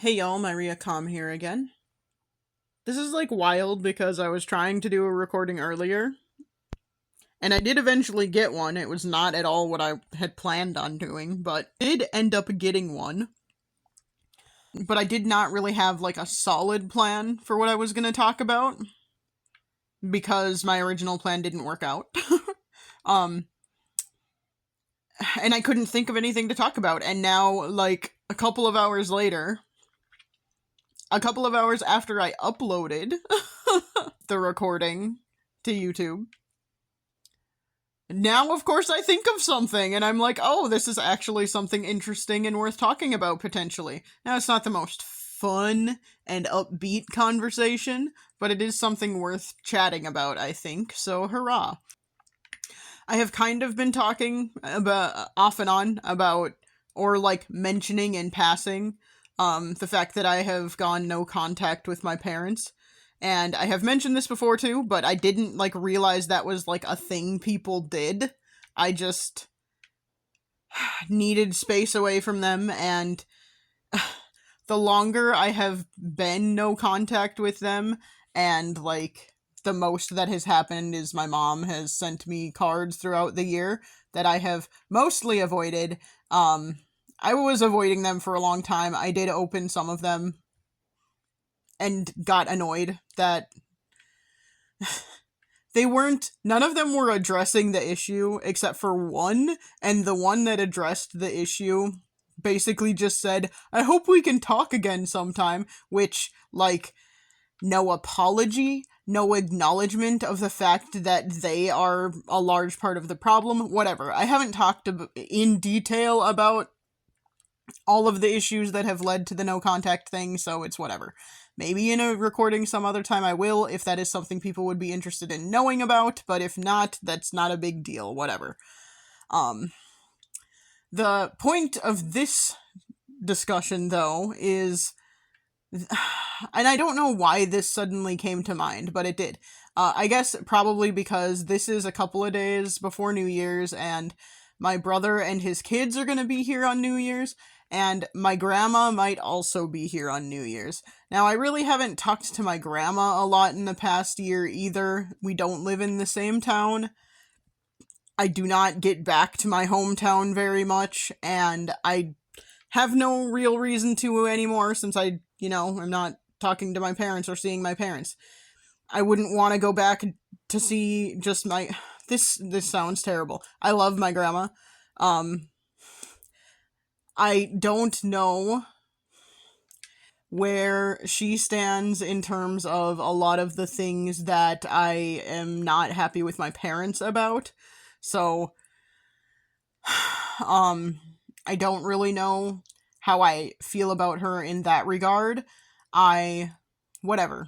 Hey y'all, Maria Com here again. This is wild because I was trying to do a recording earlier, and I did eventually get one. It was not at all what I had planned on doing, but I did end up getting one. But I did not really have a solid plan for what I was going to talk about because my original plan didn't work out. um and I couldn't think of anything to talk about, and now a couple of hours later, a couple of hours after I uploaded the recording to YouTube, now, of course, I think of something, and I'm like, oh, this is actually something interesting and worth talking about, potentially. Now, it's not the most fun and upbeat conversation, but it is something worth chatting about, I think, so hurrah. I have kind of been talking about, off and on, about, or mentioning in passing, the fact that I have gone no contact with my parents. And I have mentioned this before too, but I didn't realize that was a thing people did. I just needed space away from them, and the longer I have been no contact with them, and the most that has happened is my mom has sent me cards throughout the year that I have mostly avoided. I was avoiding them for a long time. I did open some of them and got annoyed that none of them were addressing the issue except for one, and the one that addressed the issue basically just said, I hope we can talk again sometime, which, no apology, no acknowledgement of the fact that they are a large part of the problem, whatever. I haven't talked in detail about all of the issues that have led to the no contact thing, so it's whatever. Maybe in a recording some other time I will, if that is something people would be interested in knowing about, but if not, that's not a big deal, whatever. The point of this discussion, though, is, and I don't know why this suddenly came to mind, but it did. I guess probably because this is a couple of days before New Year's, and my brother and his kids are going to be here on New Year's, and my grandma might also be here on New Year's. Now, I really haven't talked to my grandma a lot in the past year either. We don't live in the same town. I do not get back to my hometown very much, and I have no real reason to anymore since I'm not talking to my parents or seeing my parents. I wouldn't want to go back to see just my... This sounds terrible. I love my grandma. I don't know where she stands in terms of a lot of the things that I am not happy with my parents about. So, I don't really know how I feel about her in that regard. Whatever.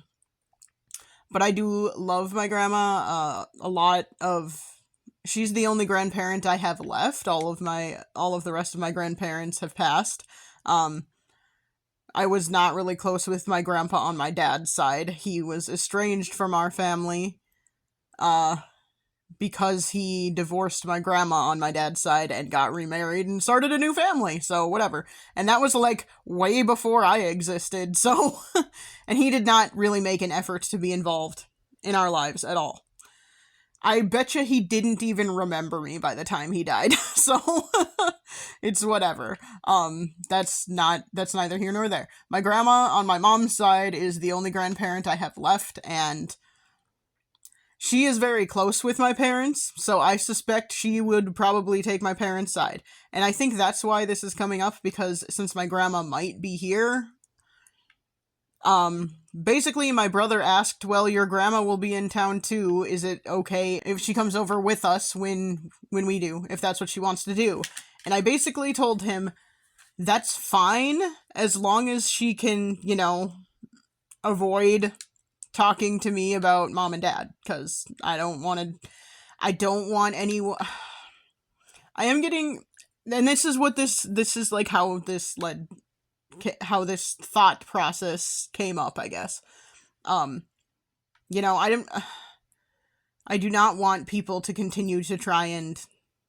But I do love my grandma, a lot of... She's the only grandparent I have left. All of the rest of my grandparents have passed. I was not really close with my grandpa on my dad's side. He was estranged from our family, because he divorced my grandma on my dad's side and got remarried and started a new family, so whatever. And that was, way before I existed, so... And he did not really make an effort to be involved in our lives at all. I betcha he didn't even remember me by the time he died, so... It's whatever. That's neither here nor there. My grandma on my mom's side is the only grandparent I have left, and... she is very close with my parents, so I suspect she would probably take my parents' side. And I think that's why this is coming up, because since my grandma might be here, basically my brother asked, well, your grandma will be in town too, is it okay if she comes over with us when we do, if that's what she wants to do? And I basically told him, that's fine, as long as she can, avoid talking to me about mom and dad, because I don't want any... I am getting... And this is how this thought process came up, I guess. I do not want people to continue to try and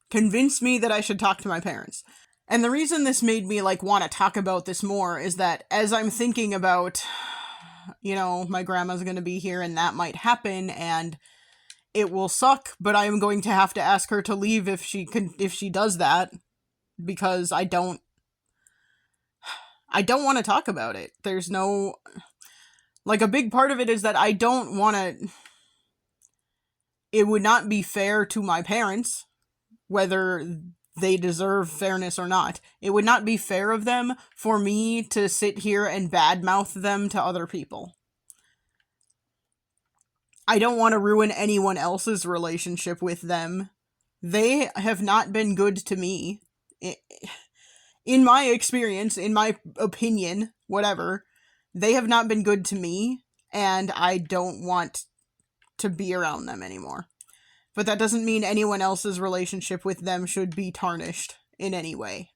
convince me that I should talk to my parents. And the reason this made me, like, want to talk about this more is that as I'm thinking about, you know, my grandma's gonna be here and that might happen, and it will suck, but I'm going to have to ask her to leave if she does that, because I don't want to talk about it. There's no, like, a big part of it is that I don't want to, it would not be fair to my parents, whether they deserve fairness or not. It would not be fair of them for me to sit here and badmouth them to other people. I don't want to ruin anyone else's relationship with them. They have not been good to me. In my experience, in my opinion, whatever, they have not been good to me, and I don't want to be around them anymore. But that doesn't mean anyone else's relationship with them should be tarnished in any way.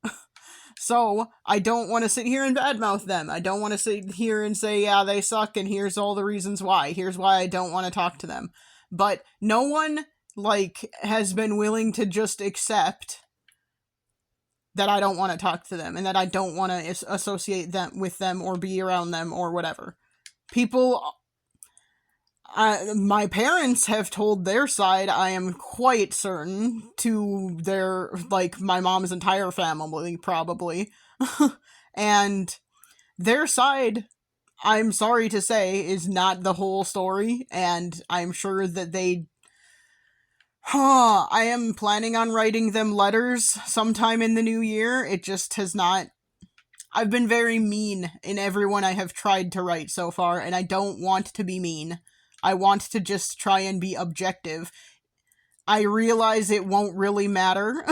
So, I don't want to sit here and badmouth them. I don't want to sit here and say, yeah, they suck, and here's all the reasons why. Here's why I don't want to talk to them. But no one, like, has been willing to just accept that I don't want to talk to them, and that I don't want to associate them with them, or be around them, or whatever. People... my parents have told their side, I am quite certain, to their, like, my mom's entire family, probably. And their side, I'm sorry to say, is not the whole story, and I'm sure that they... I am planning on writing them letters sometime in the new year. It just has not... I've been very mean in everyone I have tried to write so far, and I don't want to be mean. I want to just try and be objective. I realize it won't really matter.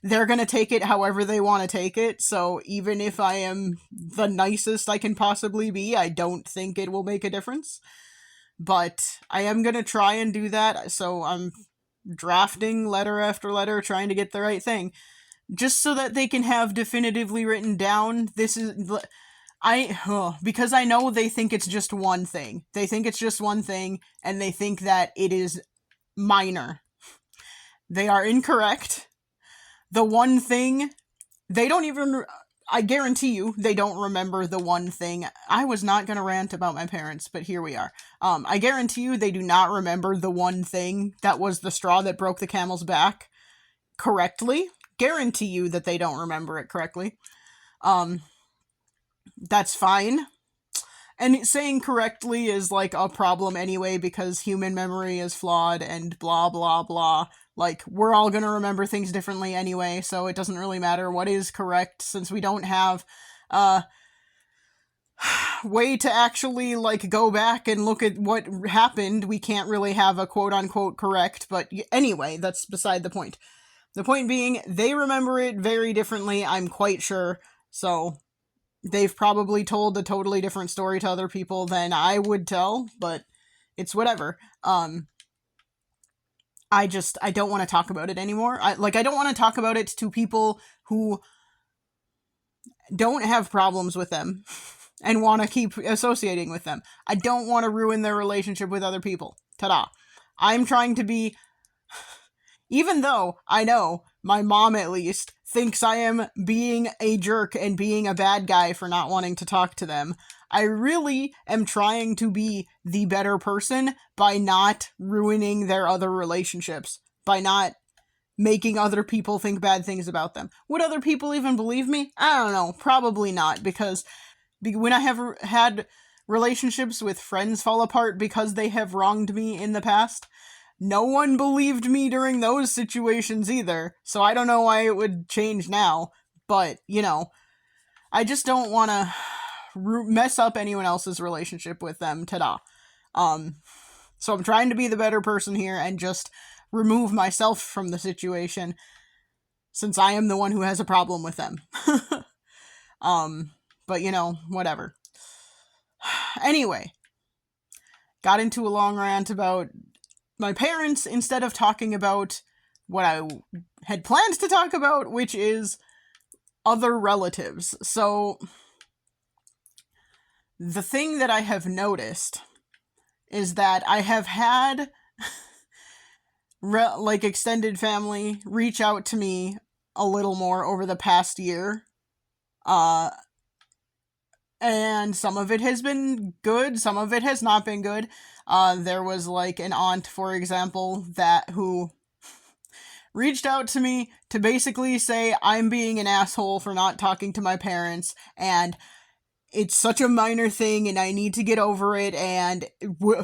They're gonna take it however they want to take it, so even if I am the nicest I can possibly be, I don't think it will make a difference. But I am gonna try and do that, so I'm drafting letter after letter, trying to get the right thing. Just so that they can have definitively written down, this is... because I know they think it's just one thing. They think it's just one thing, and they think that it is minor. They are incorrect. The one thing, they don't even... I guarantee you, they don't remember the one thing. I was not gonna rant about my parents, but here we are. I guarantee you they do not remember the one thing that was the straw that broke the camel's back correctly. Guarantee you that they don't remember it correctly. That's fine. And saying correctly is, like, a problem anyway, because human memory is flawed and blah blah blah. Like, we're all gonna remember things differently anyway, so it doesn't really matter what is correct, since we don't have way to actually, like, go back and look at what happened. We can't really have a quote-unquote correct, but anyway, that's beside the point. The point being, they remember it very differently, I'm quite sure, so... They've probably told a totally different story to other people than I would tell, but it's whatever. I don't want to talk about it anymore. I don't want to talk about it to people who don't have problems with them and want to keep associating with them. I don't want to ruin their relationship with other people. Ta-da. I'm trying to be... Even though I know my mom, at least, thinks I am being a jerk and being a bad guy for not wanting to talk to them, I really am trying to be the better person by not ruining their other relationships, by not making other people think bad things about them. Would other people even believe me? I don't know. Probably not, because when I have had relationships with friends fall apart because they have wronged me in the past, no one believed me during those situations either, so I don't know why it would change now, but, you know, I just don't want to mess up anyone else's relationship with them, ta-da. So I'm trying to be the better person here and just remove myself from the situation, since I am the one who has a problem with them. But, you know, whatever. Anyway, got into a long rant about my parents instead of talking about what I had planned to talk about, which is other relatives. So, the thing that I have noticed is that I have had, extended family reach out to me a little more over the past year. Uh, and some of it has been good, some of it has not been good. There was like an aunt, for example, who reached out to me to basically say I'm being an asshole for not talking to my parents, and it's such a minor thing and I need to get over it, and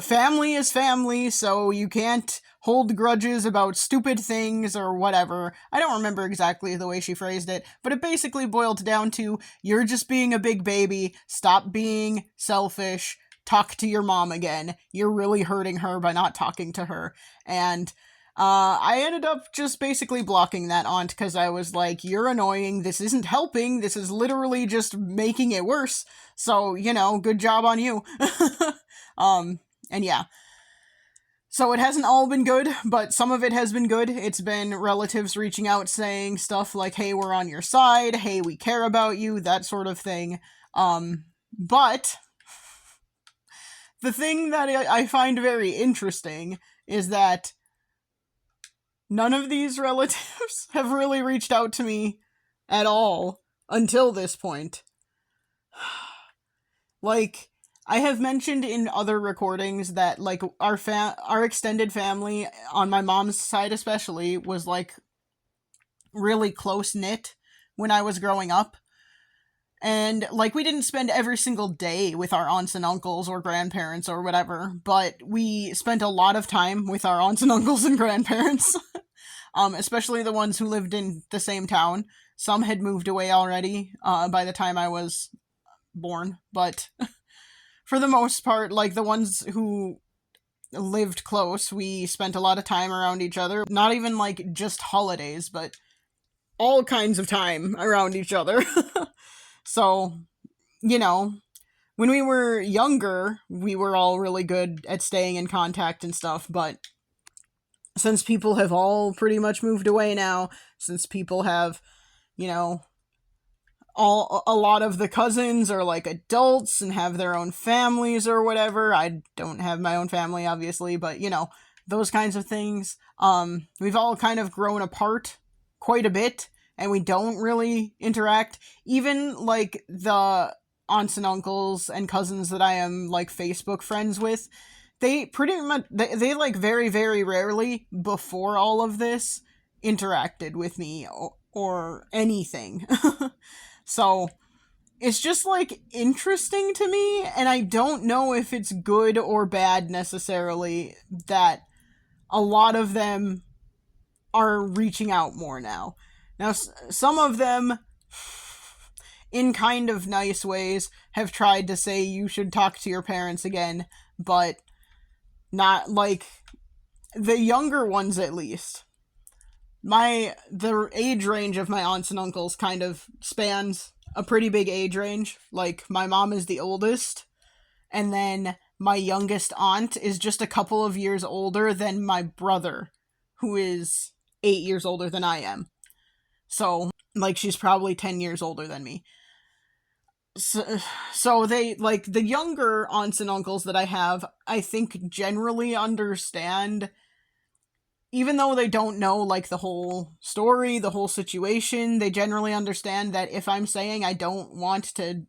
family is family, so you can't hold grudges about stupid things or whatever. I don't remember exactly the way she phrased it, but it basically boiled down to, you're just being a big baby, stop being selfish, talk to your mom again. You're really hurting her by not talking to her. And I ended up just basically blocking that aunt because I was like, you're annoying, this isn't helping, this is literally just making it worse, so, good job on you. And yeah. So it hasn't all been good, but some of it has been good. It's been relatives reaching out saying stuff like, hey, we're on your side, hey, we care about you, that sort of thing. But the thing that I find very interesting is that none of these relatives have really reached out to me at all until this point. Like, I have mentioned in other recordings that, like, our extended family, on my mom's side especially, was, like, really close-knit when I was growing up. And, like, we didn't spend every single day with our aunts and uncles or grandparents or whatever, but we spent a lot of time with our aunts and uncles and grandparents. Especially the ones who lived in the same town. Some had moved away already by the time I was born, but for the most part, like, the ones who lived close, we spent a lot of time around each other. Not even, like, just holidays, but all kinds of time around each other. So, when we were younger, we were all really good at staying in contact and stuff, but since people have all pretty much moved away now, since people have, a lot of the cousins are like adults and have their own families or whatever. I don't have my own family, obviously, but those kinds of things. We've all kind of grown apart quite a bit, and we don't really interact. Even like the aunts and uncles and cousins that I am like Facebook friends with, they pretty much, they like very, very rarely before all of this interacted with me or anything. So it's just like interesting to me, and I don't know if it's good or bad necessarily that a lot of them are reaching out more now. Now, some of them, in kind of nice ways, have tried to say you should talk to your parents again, but not, like, the younger ones at least. The age range of my aunts and uncles kind of spans a pretty big age range. Like, my mom is the oldest, and then my youngest aunt is just a couple of years older than my brother, who is 8 years older than I am. So, like, she's probably 10 years older than me. So they, like, the younger aunts and uncles that I have, I think generally understand, even though they don't know, like, the whole story, the whole situation, they generally understand that if I'm saying I don't want to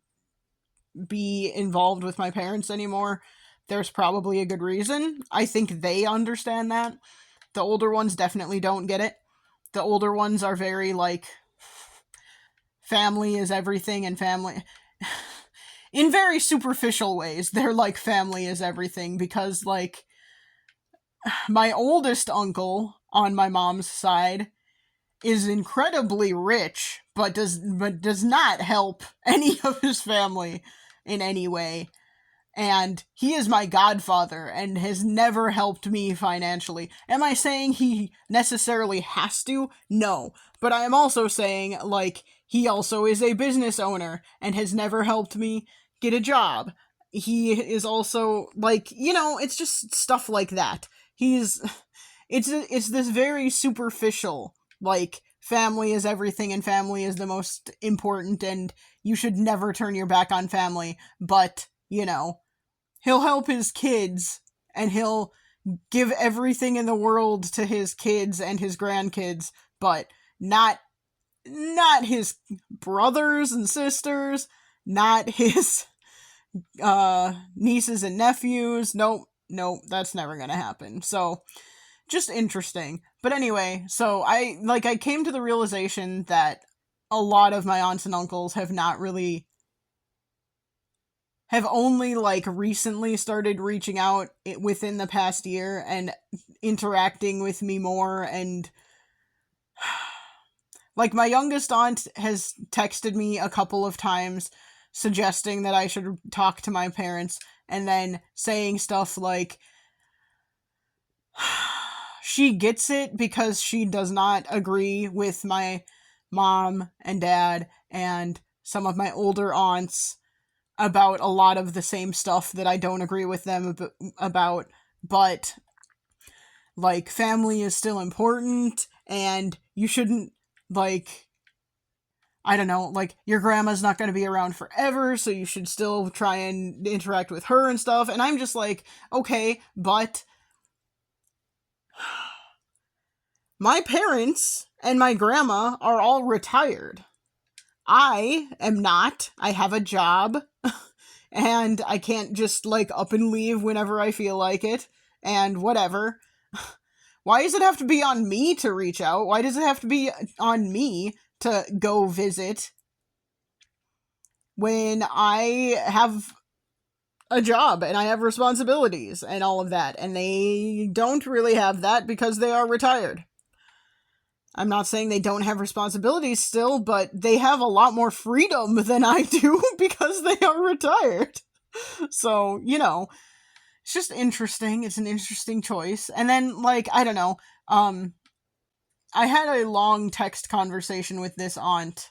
be involved with my parents anymore, there's probably a good reason. I think they understand that. The older ones definitely don't get it. The older ones are very, like, family is everything, and family... in very superficial ways, they're like, family is everything, because, like, my oldest uncle on my mom's side is incredibly rich, but does not help any of his family in any way. And he is my godfather and has never helped me financially. Am I saying he necessarily has to? No. But I am also saying, like, he also is a business owner and has never helped me get a job. He is also, like, it's just stuff like that. It's this very superficial, like, family is everything and family is the most important and you should never turn your back on family, but, he'll help his kids and he'll give everything in the world to his kids and his grandkids, but not not his brothers and sisters, not his nieces and nephews. Nope, that's never gonna happen. So, just interesting. But anyway, so I came to the realization that a lot of my aunts and uncles have only like recently started reaching out within the past year and interacting with me more. And like my youngest aunt has texted me a couple of times suggesting that I should talk to my parents, and then saying stuff like she gets it because she does not agree with my mom and dad and some of my older aunts about a lot of the same stuff that I don't agree with them about, but like family is still important, and you shouldn't, like, I don't know, like your grandma's not going to be around forever, so you should still try and interact with her and stuff. And I'm just like, okay, but my parents and my grandma are all retired. I am not. I have a job, and I can't just, like, up and leave whenever I feel like it, and whatever. Why does it have to be on me to reach out? Why does it have to be on me to go visit when I have a job and I have responsibilities and all of that? And they don't really have that because they are retired. I'm not saying they don't have responsibilities still, but they have a lot more freedom than I do because they are retired. So, it's just interesting. It's an interesting choice. And then, like, I don't know, I had a long text conversation with this aunt.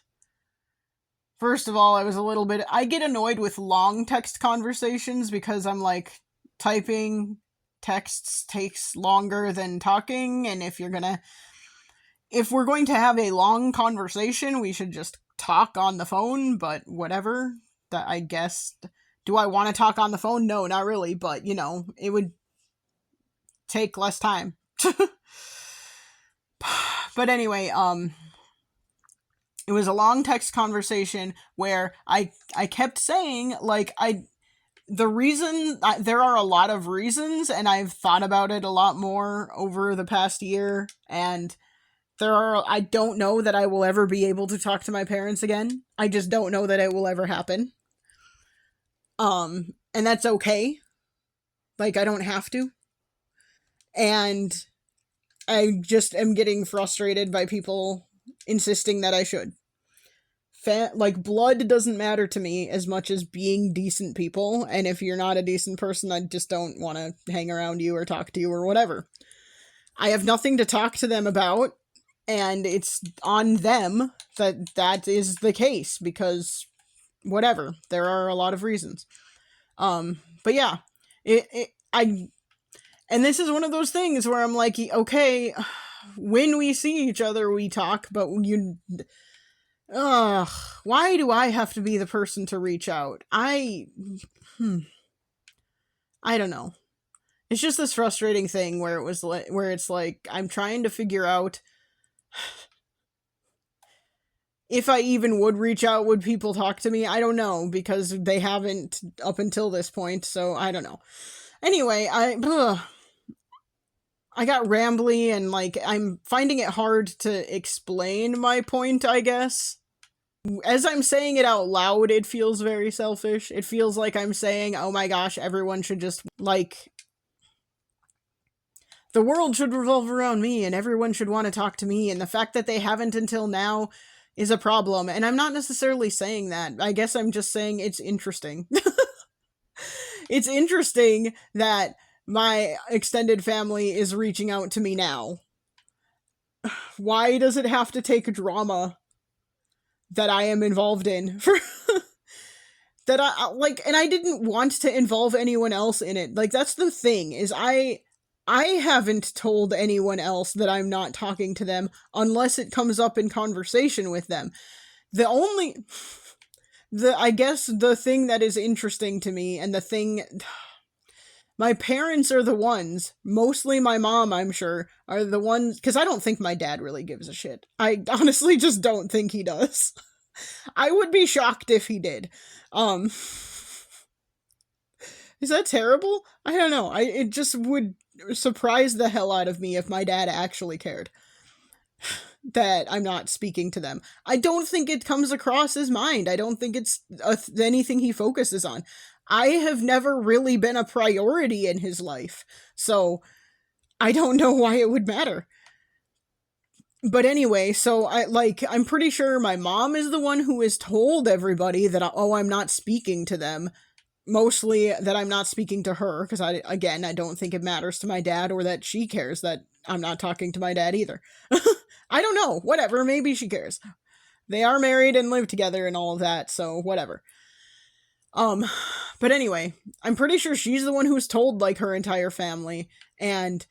First of all, I get annoyed with long text conversations because I'm like, typing texts takes longer than talking, and if we're going to have a long conversation, we should just talk on the phone, but whatever. I guess. Do I want to talk on the phone? No, not really, but, it would take less time. But anyway, it was a long text conversation where I kept saying, like, there are a lot of reasons, and I've thought about it a lot more over the past year, and I don't know that I will ever be able to talk to my parents again. I just don't know that it will ever happen. And that's okay. Like, I don't have to. And I just am getting frustrated by people insisting that I should. Like, blood doesn't matter to me as much as being decent people, and if you're not a decent person, I just don't want to hang around you or talk to you or whatever. I have nothing to talk to them about, and it's on them that is the case, because whatever, there are a lot of reasons. But yeah, and this is one of those things where I'm like, okay, when we see each other, we talk, but why do I have to be the person to reach out? I don't know. It's just this frustrating thing where it's like, I'm trying to figure out if I even would reach out, would people talk to me? I don't know, because they haven't up until this point, so I don't know. Anyway, I got rambly, and, like, I'm finding it hard to explain my point, I guess. As I'm saying it out loud, it feels very selfish. It feels like I'm saying, oh my gosh, everyone should just, like, the world should revolve around me, and everyone should want to talk to me, and the fact that they haven't until now is a problem. And I'm not necessarily saying that. I guess I'm just saying it's interesting. It's interesting that my extended family is reaching out to me now. Why does it have to take drama that I am involved in for that I like, and I didn't want to involve anyone else in it. Like, that's the thing, is I haven't told anyone else that I'm not talking to them unless it comes up in conversation with them. I guess the thing that is interesting to me, and the thing, My parents are the ones, mostly my mom, I'm sure, are the ones, because I don't think my dad really gives a shit. I honestly just don't think he does. I would be shocked if he did. Um, is that terrible? I don't know. It just would surprise the hell out of me if my dad actually cared that I'm not speaking to them. I don't think it comes across his mind. I don't think it's anything he focuses on. I have never really been a priority in his life, so I don't know why it would matter. But anyway, so I'm pretty sure my mom is the one who has told everybody that I'm not speaking to them. Mostly that I'm not speaking to her, because I don't think it matters to my dad, or that she cares that I'm not talking to my dad either. I don't know. Whatever. Maybe she cares. They are married and live together and all of that, so whatever. But anyway, I'm pretty sure she's the one who's told, like, her entire family, and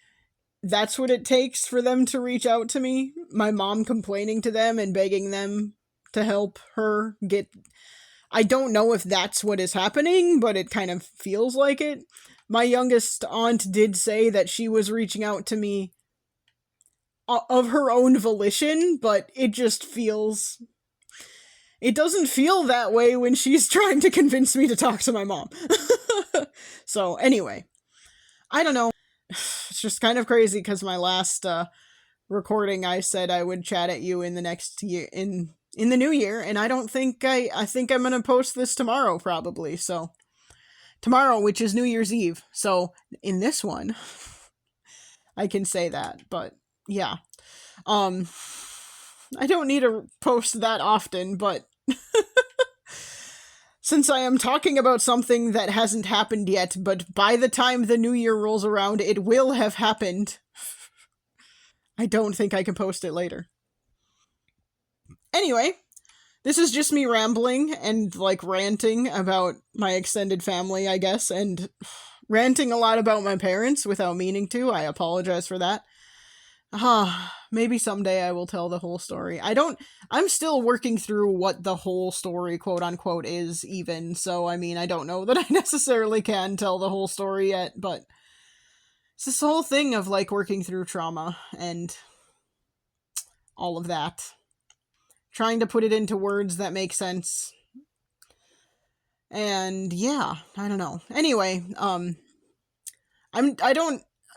that's what it takes for them to reach out to me. My mom complaining to them and begging them to help her get... I don't know if that's what is happening, but it kind of feels like it. My youngest aunt did say that she was reaching out to me of her own volition, but it just feels... It doesn't feel that way when she's trying to convince me to talk to my mom. So, anyway. I don't know. It's just kind of crazy, because my last recording I said I would chat at you in the next year, in the new year, and I don't think I think I'm gonna post this tomorrow, probably. So tomorrow, which is New Year's Eve. So in this one, I can say that. But yeah, I don't need to post that often, but since I am talking about something that hasn't happened yet, but by the time the new year rolls around, it will have happened, I don't think I can post it later. Anyway, this is just me rambling and, like, ranting about my extended family, I guess, and ranting a lot about my parents without meaning to. I apologize for that. Maybe someday I will tell the whole story. I'm still working through what the whole story, quote unquote, is even, so I mean, I don't know that I necessarily can tell the whole story yet, but it's this whole thing of, like, working through trauma and all of that. Trying to put it into words that make sense. And yeah, I don't know. Anyway,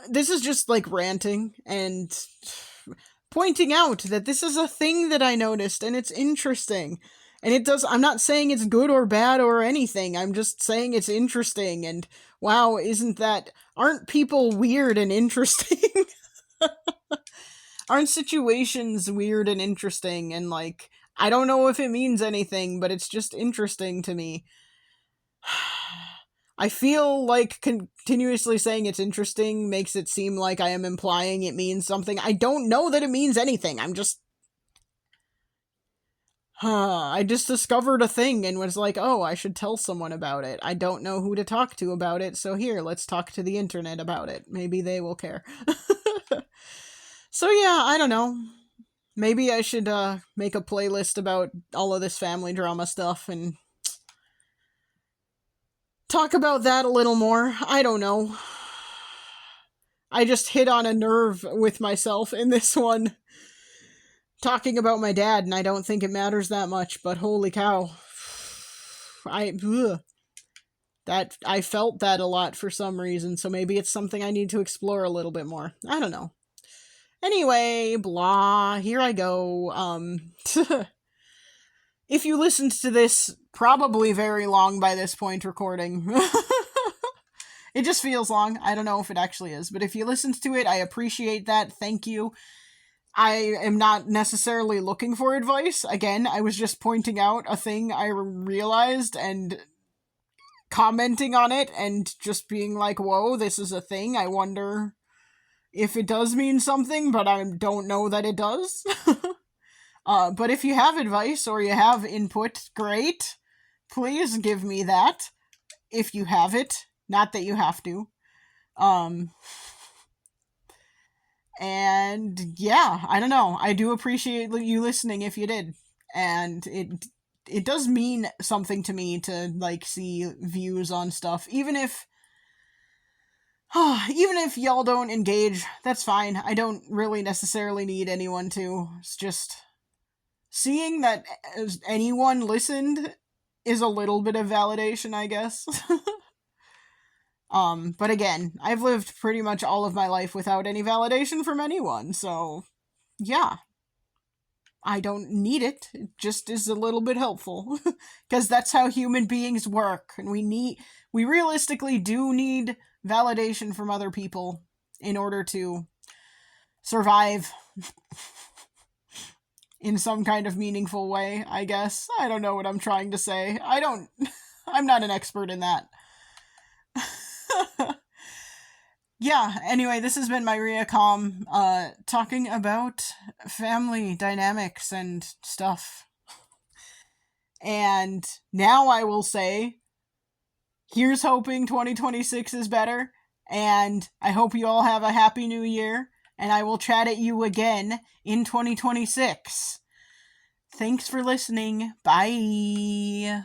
this is just, like, ranting and pointing out that this is a thing that I noticed, and it's interesting. And I'm not saying it's good or bad or anything, I'm just saying it's interesting, and wow, aren't people weird and interesting? Aren't situations weird and interesting, and, like, I don't know if it means anything, but it's just interesting to me. I feel like continuously saying it's interesting makes it seem like I am implying it means something. I don't know that it means anything. I just discovered a thing and was like, oh, I should tell someone about it. I don't know who to talk to about it, so here, let's talk to the internet about it. Maybe they will care. So yeah, I don't know. Maybe I should make a playlist about all of this family drama stuff and talk about that a little more. I don't know. I just hit on a nerve with myself in this one, talking about my dad, and I don't think it matters that much, but holy cow. I felt that a lot for some reason, so maybe it's something I need to explore a little bit more. I don't know. Anyway, blah, here I go. If you listened to this, probably very long by this point recording. It just feels long. I don't know if it actually is, but if you listened to it, I appreciate that. Thank you. I am not necessarily looking for advice. Again, I was just pointing out a thing I realized and commenting on it and just being like, whoa, this is a thing. I wonder if it does mean something, but I don't know that it does. But if you have advice or you have input, great. Please give me that. If you have it. Not that you have to. And yeah, I don't know. I do appreciate you listening if you did. And it does mean something to me to, like, see views on stuff. Even if Even if y'all don't engage, that's fine. I don't really necessarily need anyone to. It's just seeing that anyone listened is a little bit of validation, I guess. But again, I've lived pretty much all of my life without any validation from anyone, so yeah. I don't need it. It just is a little bit helpful. Because that's how human beings work. And we realistically do need validation from other people in order to survive in some kind of meaningful way, I guess. I don't know what I'm trying to say. I'm not an expert in that. Yeah, anyway, this has been my Riacom, talking about family dynamics and stuff. And now I will say, here's hoping 2026 is better, and I hope you all have a happy new year, and I will chat at you again in 2026. Thanks for listening. Bye.